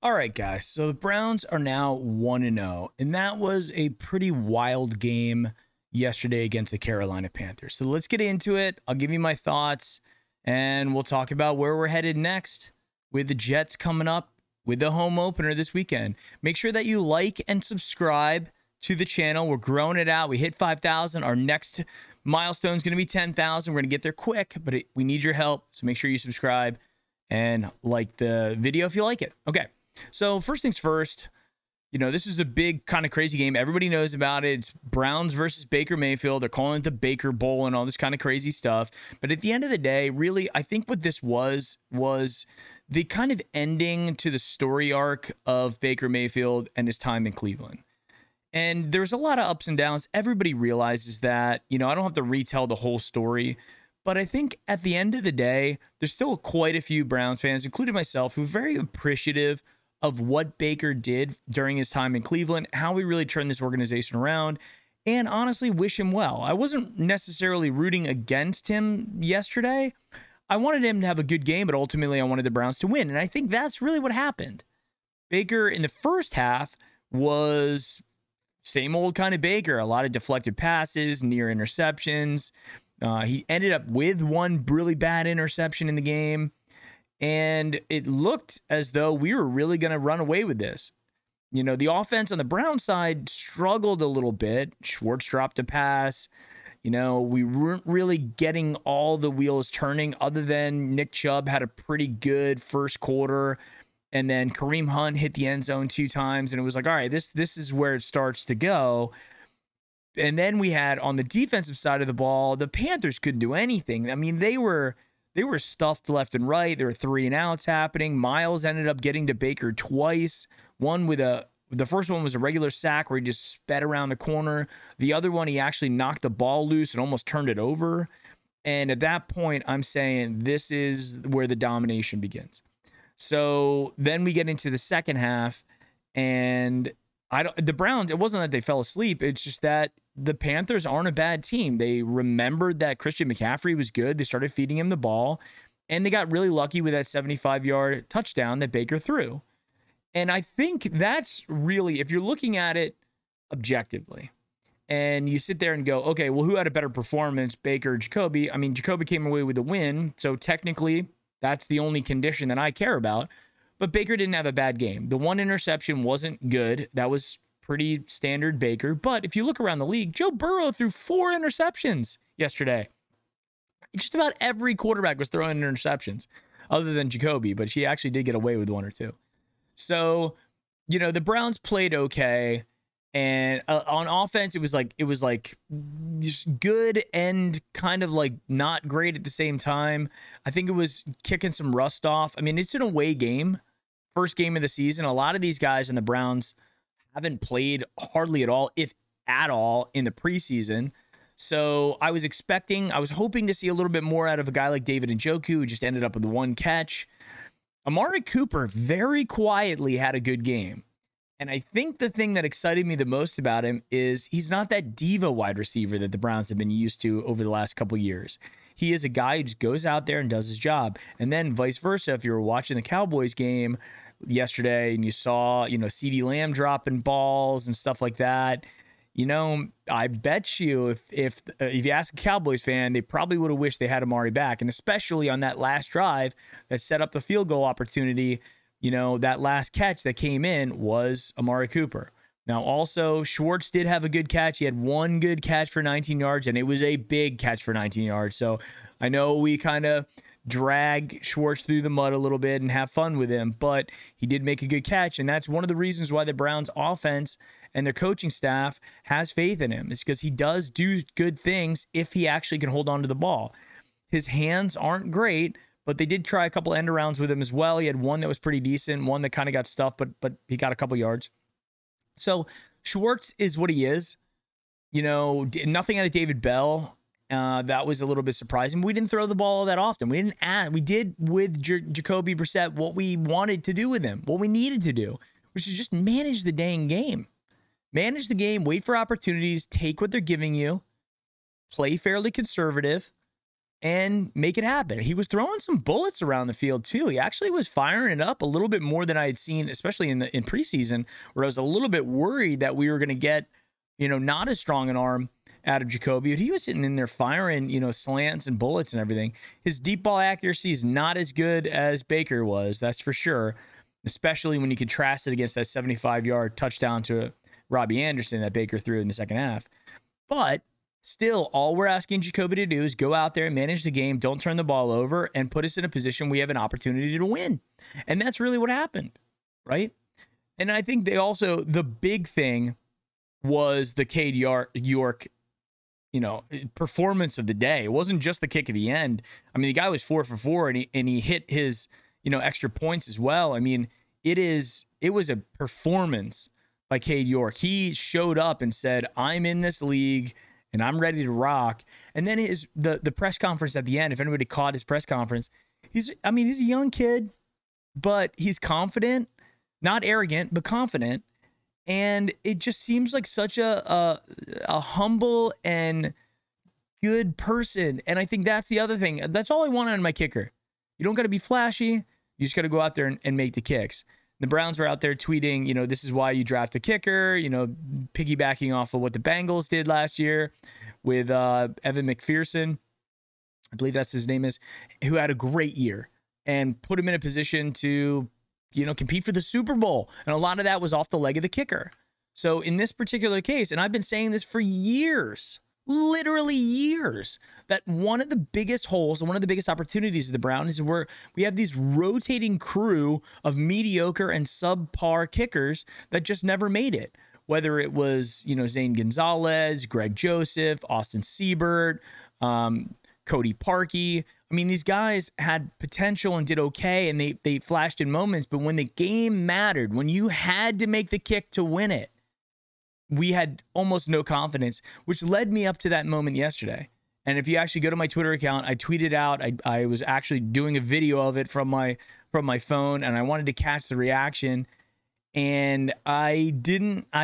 All right, guys. So the Browns are now 1-0, and that was a pretty wild game yesterday against the Carolina Panthers. So let's get into it. I'll give you my thoughts, and we'll talk about where we're headed next with the Jets coming up with the home opener this weekend. Make sure that you like and subscribe to the channel. We're growing it out. We hit 5,000. Our next milestone is going to be 10,000. We're going to get there quick, but we need your help. So make sure you subscribe and like the video if you like it. Okay. So first things first, this is a big kind of crazy game. Everybody knows about it. It's Browns versus Baker Mayfield. They're calling it the Baker Bowl and all this kind of crazy stuff. But at the end of the day, really, I think what this was the kind of ending to the story arc of Baker Mayfield and his time in Cleveland. And there's a lot of ups and downs. Everybody realizes that. I don't have to retell the whole story. But I think at the end of the day, there's still quite a few Browns fans, including myself, who are very appreciative of what Baker did during his time in Cleveland, how he really turned this organization around, and honestly wish him well. I wasn't necessarily rooting against him yesterday. I wanted him to have a good game, but ultimately I wanted the Browns to win. And I think that's really what happened. Baker in the first half was same old kind of Baker, a lot of deflected passes, near interceptions. He ended up with one really bad interception in the game. And it looked as though we were really going to run away with this. The offense on the Brown side struggled a little bit. Schwartz dropped a pass. We weren't really getting all the wheels turning other than Nick Chubb had a pretty good first quarter. And then Kareem Hunt hit the end zone 2 times. And it was like, all right, this is where it starts to go. And then we had on the defensive side of the ball, the Panthers couldn't do anything. I mean, they were stuffed left and right. There were 3 and outs happening. Miles ended up getting to Baker twice. The first one was a regular sack where he just sped around the corner. The other one, he actually knocked the ball loose and almost turned it over. And at that point, I'm saying this is where the domination begins. So then we get into the second half, and the Browns, it wasn't that they fell asleep. It's just that the Panthers aren't a bad team. They remembered that Christian McCaffrey was good. They started feeding him the ball, and they got really lucky with that 75-yard touchdown that Baker threw. And I think that's really, if you're looking at it objectively, and you sit there and go, okay, well, who had a better performance, Baker or Jacoby? I mean, Jacoby came away with a win, so technically that's the only condition that I care about. But Baker didn't have a bad game. The one interception wasn't good. That was pretty standard Baker. But if you look around the league, Joe Burrow threw 4 interceptions yesterday. Just about every quarterback was throwing interceptions other than Jacoby, but she actually did get away with 1 or 2. So, the Browns played okay. And on offense, it was like just good and kind of like not great at the same time. I think it was kicking some rust off. I mean, it's an away game. First game of the season. A lot of these guys in the Browns haven't played hardly at all, if at all, in the preseason. So I was hoping to see a little bit more out of a guy like David Njoku, who just ended up with 1 catch. Amari Cooper very quietly had a good game. And I think the thing that excited me the most about him is he's not that diva wide receiver that the Browns have been used to over the last couple years. He is a guy who just goes out there and does his job. And then vice versa, if you were watching the Cowboys game yesterday and you saw, CeeDee Lamb dropping balls and stuff like that, I bet you if you ask a Cowboys fan, they probably would have wished they had Amari back. And especially on that last drive that set up the field goal opportunity, that last catch that came in was Amari Cooper. Now, also, Schwartz did have a good catch. He had 1 good catch for 19 yards, and it was a big catch for 19 yards. So I know we kind of drag Schwartz through the mud a little bit and have fun with him, but he did make a good catch, and that's one of the reasons why the Browns offense and their coaching staff has faith in him. It's because he does do good things if he actually can hold on to the ball. His hands aren't great, but they did try a couple end arounds with him as well. He had one that was pretty decent, one that kind of got stuffed, but he got a couple yards. So Schwartz is what he is. Nothing out of David Bell. That was a little bit surprising. We didn't throw the ball that often. We did with Jacoby Brissett what we wanted to do with him, what we needed to do, which is just manage the dang game. Manage the game, wait for opportunities, take what they're giving you, play fairly conservative, and make it happen. He was throwing some bullets around the field too. He actually was firing it up a little bit more than I had seen, especially in preseason, where I was a little bit worried that we were going to get, not as strong an arm out of Jacoby. But he was sitting in there firing, slants and bullets and everything. His deep ball accuracy is not as good as Baker was, that's for sure, especially when you contrast it against that 75-yard touchdown to Robbie Anderson that Baker threw in the second half. But still, all we're asking Jacoby to do is go out there and manage the game, don't turn the ball over, and put us in a position we have an opportunity to win. And that's really what happened, right? And I think the big thing was the Cade York, performance of the day. It wasn't just the kick at the end. I mean, the guy was 4 for 4, and he hit his, extra points as well. I mean, it was a performance by Cade York. He showed up and said, I'm in this league and I'm ready to rock. And then the press conference at the end, if anybody caught his press conference, he's a young kid, but he's confident, not arrogant, but confident. And it just seems like such a humble and good person. And I think that's the other thing. That's all I want on my kicker. You don't got to be flashy. You just got to go out there and make the kicks. The Browns were out there tweeting, this is why you draft a kicker, piggybacking off of what the Bengals did last year with Evan McPherson, I believe that's his name is, who had a great year and put him in a position to, compete for the Super Bowl. And a lot of that was off the leg of the kicker. So in this particular case, and I've been saying this for years, literally years, that one of the biggest holes and one of the biggest opportunities of the Browns is where we have these rotating crew of mediocre and subpar kickers that just never made it. Whether it was, Zane Gonzalez, Greg Joseph, Austin Siebert, Cody Parkey. I mean, these guys had potential and did okay, and they flashed in moments, but when the game mattered, when you had to make the kick to win it, we had almost no confidence, which led me up to that moment yesterday. And if you actually go to my Twitter account, I tweeted out, I was actually doing a video of it from my phone, and I wanted to catch the reaction. And I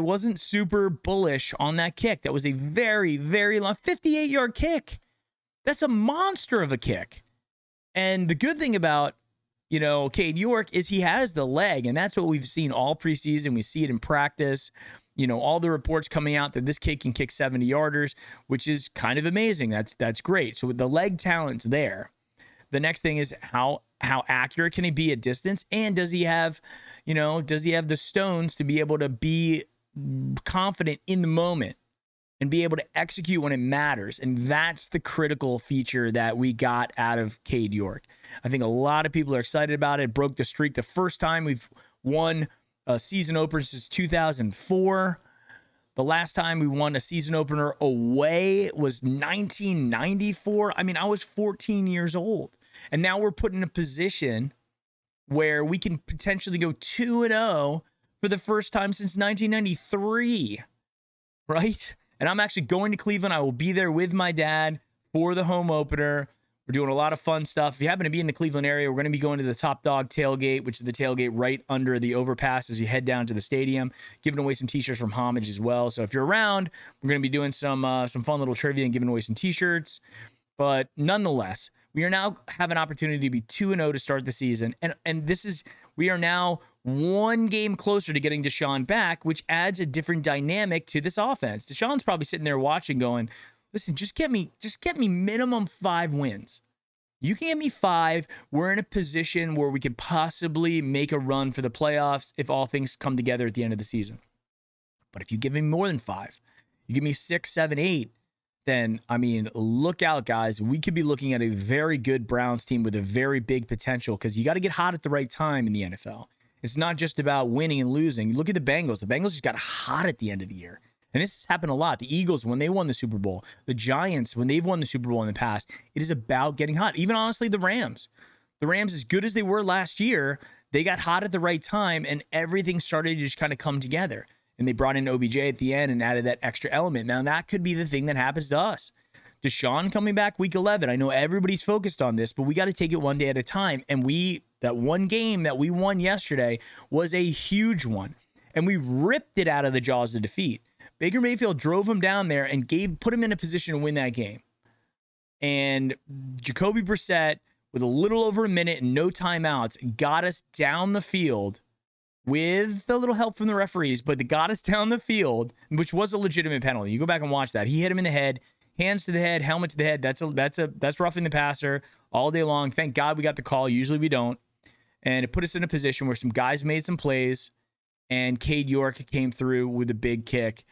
wasn't super bullish on that kick. That was a very, very long 58-yard kick. That's a monster of a kick. And the good thing about, Cade York is he has the leg, and that's what we've seen all preseason. We see it in practice. All the reports coming out that this kid can kick 70-yarders, which is kind of amazing. That's great. So with the leg talent's there. The next thing is how accurate can he be at distance, and does he have the stones to be able to be confident in the moment and be able to execute when it matters? And that's the critical feature that we got out of Cade York. I think a lot of people are excited about it. It broke the streak. The first time we've won a season opener since 2004. The last time we won a season opener away was 1994. I mean, I was 14 years old. And now we're put in a position where we can potentially go 2-0 for the first time since 1993. Right? And I'm actually going to Cleveland. I will be there with my dad for the home opener. We're doing a lot of fun stuff. If you happen to be in the Cleveland area, we're going to be going to the Top Dog tailgate, which is the tailgate right under the overpass as you head down to the stadium, giving away some t-shirts from Homage as well. So if you're around, we're going to be doing some fun little trivia and giving away some t-shirts. But nonetheless, we are now have an opportunity to be 2-0 to start the season. And we are now one game closer to getting Deshaun back, which adds a different dynamic to this offense. Deshaun's probably sitting there watching going, listen, just get me minimum 5 wins. You can get me 5. We're in a position where we could possibly make a run for the playoffs if all things come together at the end of the season. But if you give me more than 5, you give me 6, 7, 8, then, I mean, look out, guys. We could be looking at a very good Browns team with a very big potential, because you got to get hot at the right time in the NFL. It's not just about winning and losing. Look at the Bengals. The Bengals just got hot at the end of the year. And this has happened a lot. The Eagles, when they won the Super Bowl, the Giants, when they've won the Super Bowl in the past, it is about getting hot. Even honestly, the Rams. The Rams, as good as they were last year, they got hot at the right time, and everything started to just kind of come together. And they brought in OBJ at the end and added that extra element. Now, that could be the thing that happens to us. Deshaun coming back week 11. I know everybody's focused on this, but we got to take it one day at a time. And that one game that we won yesterday was a huge one. And we ripped it out of the jaws of defeat. Baker Mayfield drove him down there and put him in a position to win that game. And Jacoby Brissett, with a little over a minute and no timeouts, got us down the field with a little help from the referees, but they got us down the field, which was a legitimate penalty. You go back and watch that. He hit him in the head, hands to the head, helmet to the head. That's roughing the passer all day long. Thank God we got the call. Usually we don't. And it put us in a position where some guys made some plays, and Cade York came through with a big kick.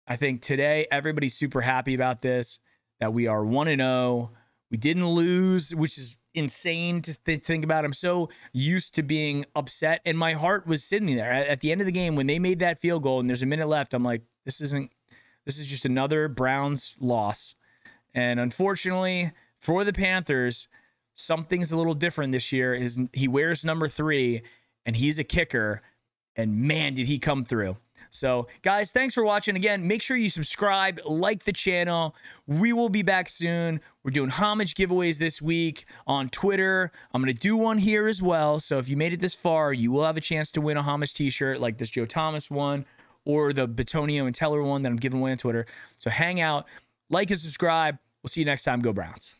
I think today everybody's super happy about this, that we are 1-0. We didn't lose, which is insane to think about. I'm so used to being upset, and my heart was sitting there at the end of the game when they made that field goal and there's a minute left. I'm like, this is just another Browns loss. And unfortunately for the Panthers, something's a little different this year. He wears number 3 and he's a kicker, and man, did he come through. So, guys, thanks for watching. Again, make sure you subscribe, like the channel. We will be back soon. We're doing homage giveaways this week on Twitter. I'm going to do one here as well. So if you made it this far, you will have a chance to win a homage t-shirt like this Joe Thomas one or the Batonio and Teller one that I'm giving away on Twitter. So hang out, like and subscribe. We'll see you next time. Go Browns.